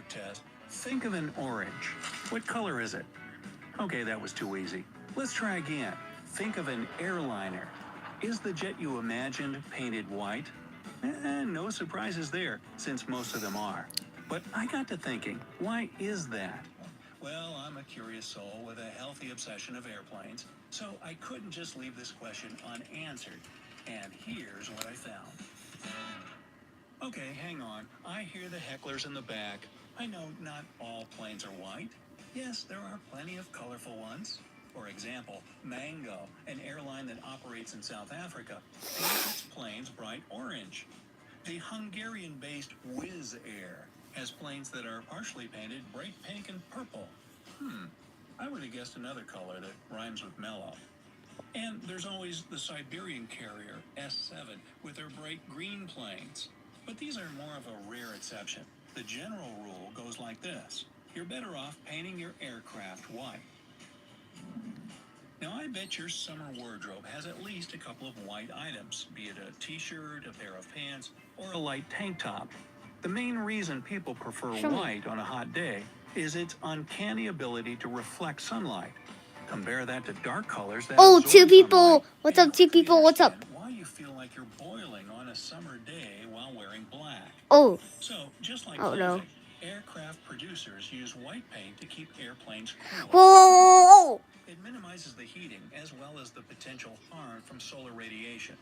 quick test. Think of an orange. What color is it? Okay, that was too easy. Let's try again. Think of an airliner. Is the jet you imagined painted white? No surprises there, since most of them are. But I got to thinking, why is that? Well, I'm a curious soul with a healthy obsession of airplanes, so I couldn't just leave this question unanswered. And here's what I found. Okay, hang on. I hear the hecklers in the back. I know not all planes are white. Yes, there are plenty of colorful ones. For example, Mango, an airline that operates in South Africa, paints its planes bright orange. The Hungarian-based Wizz Air has planes that are partially painted bright pink and purple. I would have guessed another color that rhymes with mellow. And there's always the Siberian carrier, S7, with their bright green planes. But these are more of a rare exception. The general rule goes like this. You're better off painting your aircraft white. Now, I bet your summer wardrobe has at least a couple of white items, be it a t-shirt, a pair of pants, or a light tank top. The main reason people prefer white on a hot day is its uncanny ability to reflect sunlight. Compare that to dark colors that Oh, absorb two people. sunlight, What's and up, two you people? What's up? understand why you feel like you're boiling on a summer day while wearing black. Oh, So, just like oh clothing, no. aircraft producers use white paint to keep airplanes cool. Whoa! It minimizes the heating as well as the potential harm from solar radiation.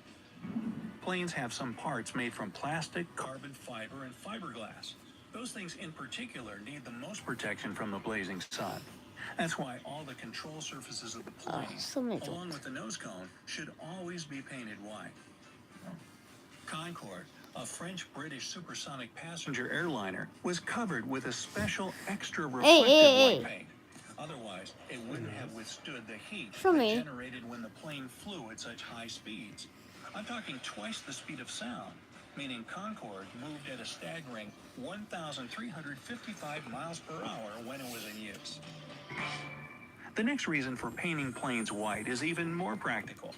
Planes have some parts made from plastic, carbon fiber, and fiberglass. Those things in particular need the most protection from the blazing sun. That's why all the control surfaces of the plane, so many along with the nose cone, should always be painted white. Concorde, a French-British supersonic passenger airliner, was covered with a special extra reflective white paint. Otherwise, it wouldn't have withstood the heat generated when the plane flew at such high speeds. I'm talking twice the speed of sound, meaning Concorde moved at a staggering 1,355 miles per hour when it was in use. The next reason for painting planes white is even more practical.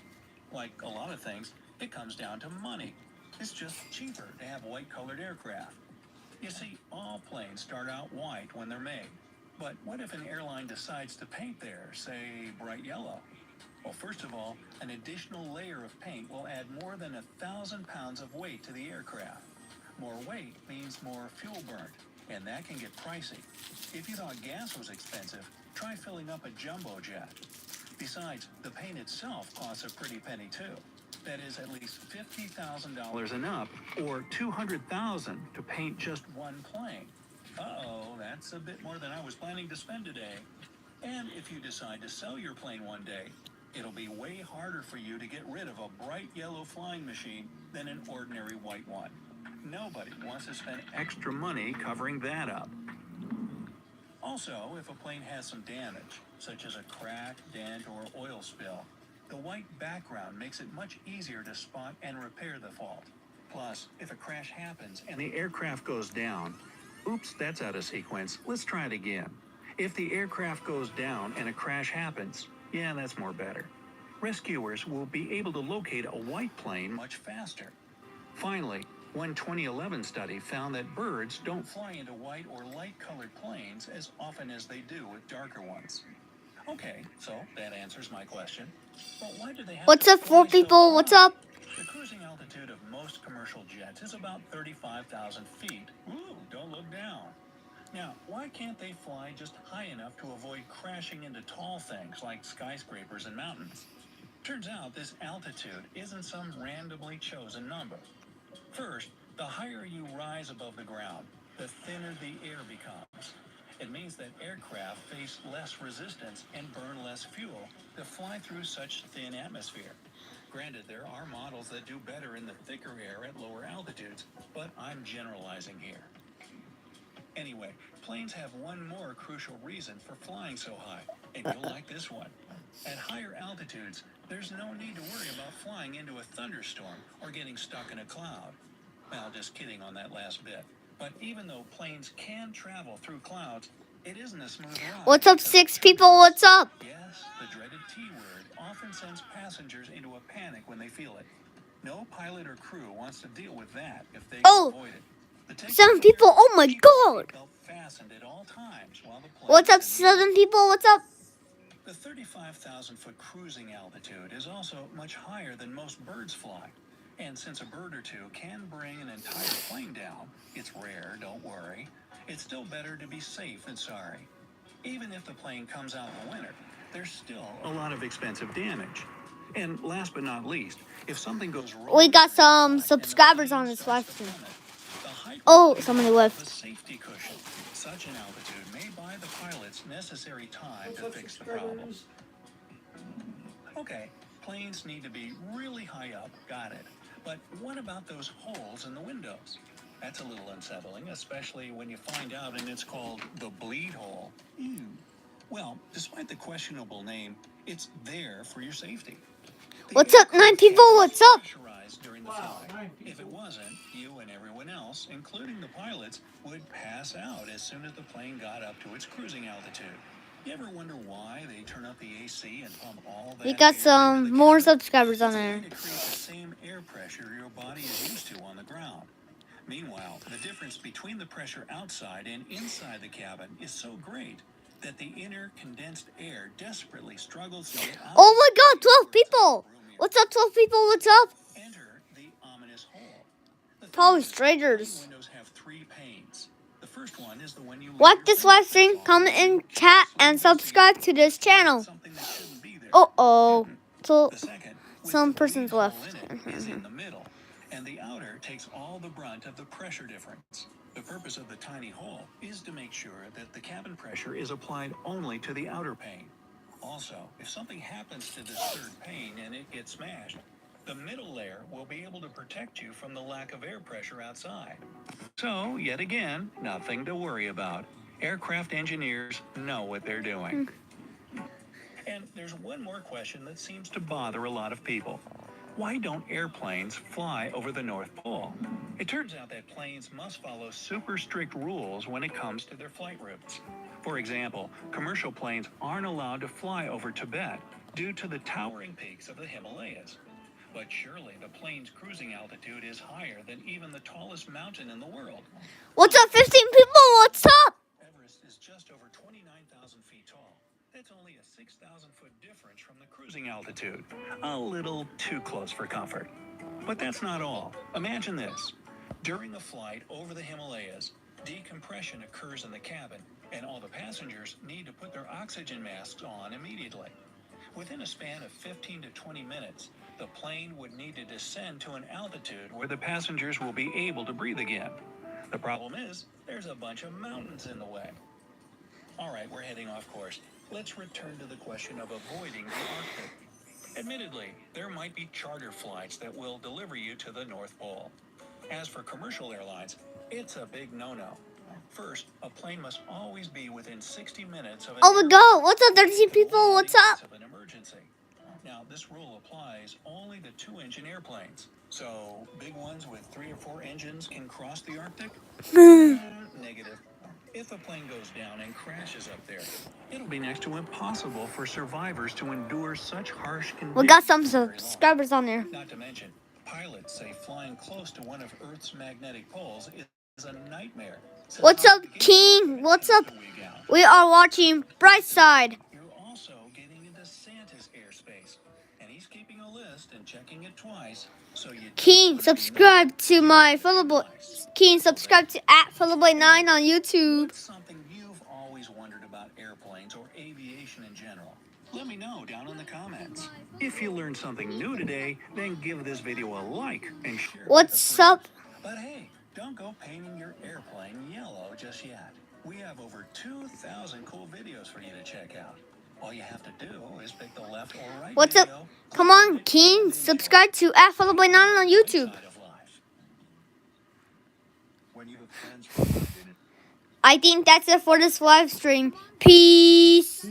Like a lot of things, it comes down to money. It's just cheaper to have white-colored aircraft. You see, all planes start out white when they're made. But what if an airline decides to paint theirs, say, bright yellow? Well, first of all, an additional layer of paint will add more than 1,000 pounds of weight to the aircraft. More weight means more fuel burnt, and that can get pricey. If you thought gas was expensive, try filling up a jumbo jet. Besides, the paint itself costs a pretty penny too. That is at least $50,000 and up, or $200,000 to paint just one plane. Uh-oh, that's a bit more than I was planning to spend today. And if you decide to sell your plane one day, it'll be way harder for you to get rid of a bright yellow flying machine than an ordinary white one. Nobody wants to spend extra money covering that up. Also, if a plane has some damage, such as a crack, dent, or oil spill, the white background makes it much easier to spot and repair the fault. Plus, if a crash happens and the aircraft goes down, oops, that's out of sequence. Let's try it again. If the aircraft goes down and a crash happens, yeah, that's more better. Rescuers will be able to locate a white plane much faster. Finally, one 2011 study found that birds don't fly into white or light-colored planes as often as they do with darker ones. Okay, so that answers my question. But why do they have What's up, four people? What's up? The cruising altitude of most commercial jets is about 35,000 feet. Ooh, don't look down. Now, why can't they fly just high enough to avoid crashing into tall things like skyscrapers and mountains? Turns out this altitude isn't some randomly chosen number. First, the higher you rise above the ground, the thinner the air becomes. It means that aircraft face less resistance and burn less fuel to fly through such thin atmosphere. Granted, there are models that do better in the thicker air at lower altitudes, but I'm generalizing here. Anyway, planes have one more crucial reason for flying so high, and you'll like this one. At higher altitudes, there's no need to worry about flying into a thunderstorm or getting stuck in a cloud. Well, just kidding on that last bit. But even though planes can travel through clouds, it isn't a smooth ride. What's up, six people? What's up? Yes, the dreaded T word often sends passengers into a panic when they feel it. No pilot or crew wants to deal with that if they can avoid it. 7 people. Oh my god. fastened at all times while the plane What's up, is in the air. Southern people? What's up? The 35,000-foot cruising altitude is also much higher than most birds fly. And since a bird or two can bring an entire plane down, it's rare, don't worry. It's still better to be safe than sorry. Even if the plane comes out in the winter, there's still a lot of expensive damage. And last but not least, if something goes wrong, We got some and the subscribers plane on this starts live to stream. plummet, the height Oh, will somebody take left. the safety cushion. Such an altitude may buy the pilots necessary time to fix the problem. Okay, planes need to be really high up, got it. But what about those holes in the windows? That's a little unsettling, especially when you find out and it's called the bleed hole. Ew. Well, despite the questionable name, it's there for your safety. The What's up, 9 aircraft people? cabin is What's up? pressurized during the flight. If it wasn't, you and everyone else, including the pilots, would pass out as soon as the plane got up to its cruising altitude. You ever wonder why they turn up the AC and pump all that We got air some into the more cabin? subscribers on It's a there. way to create the same air pressure your body is used to on the ground. Meanwhile, the difference between the pressure outside and inside the cabin is so great that the inner condensed air desperately struggles to get out. Oh my God, 12 people. What's up, 12 people? What's up? Enter the ominous hole. The thing Probably is, strangers. plane windows have 3 panes. The first one is the one you leave Like your this live stream, fingerprints on comment when you in chat, and subscribe to this channel. something that shouldn't be there. Uh-oh. So, The second, with some the person's bleed hole left. in it, is in the middle, and the outer takes all the brunt of the pressure difference. The purpose of the tiny hole is to make sure that the cabin pressure is applied only to the outer pane. Also, if something happens to this third pane and it gets smashed, the middle layer will be able to protect you from the lack of air pressure outside. So, yet again, nothing to worry about. Aircraft engineers know what they're doing. And there's one more question that seems to bother a lot of people. Why don't airplanes fly over the North Pole? It turns out that planes must follow super strict rules when it comes to their flight routes. For example, commercial planes aren't allowed to fly over Tibet due to the towering peaks of the Himalayas. But surely the plane's cruising altitude is higher than even the tallest mountain in the world. What's up, 15 people? What's up? Everest is just over 29,000 feet tall. That's only a 6,000-foot difference from the cruising altitude. A little too close for comfort. But that's not all. Imagine this. During a flight over the Himalayas, decompression occurs in the cabin, and all the passengers need to put their oxygen masks on immediately. Within a span of 15 to 20 minutes, the plane would need to descend to an altitude where the passengers will be able to breathe again. The problem is, there's a bunch of mountains in the way. All right, we're heading off course. Let's return to the question of avoiding the Arctic. Admittedly, there might be charter flights that will deliver you to the North Pole. As for commercial airlines, it's a big no-no. First, a plane must always be within 60 minutes of an Oh my God, what's up, 13 people? What's up? of an emergency. Now, this rule applies only to 2-engine airplanes. So, big ones with 3 or 4 engines can cross the Arctic? Negative. If a plane goes down and crashes up there, it'll be next to impossible for survivors to endure such harsh conditions. We got some for very long. subscribers on there. Not to mention, pilots say flying close to one of Earth's magnetic poles is a nightmare. Since What's up, navigation King? What's up? takes a week out. We are watching Brightside. You're also getting into Santa's airspace, and he's keeping a list and checking it twice, so you don't King, wanna be subscribe to my Philboy. twice. King, subscribe to @Philboy9 on YouTube. What's something you've always wondered about airplanes or aviation in general? Let me know down in the comments. If you learned something new today, then give this video a like and share it with What's a friend. up? But hey, don't go painting your airplane yellow just yet. We have over 2,000 cool videos for you to check out. All you have to do is pick the left or right What's up? video. Come on, King, subscribe to @Philboy9 on YouTube. Side of life. When you have friends from I think that's it for this live stream. Peace.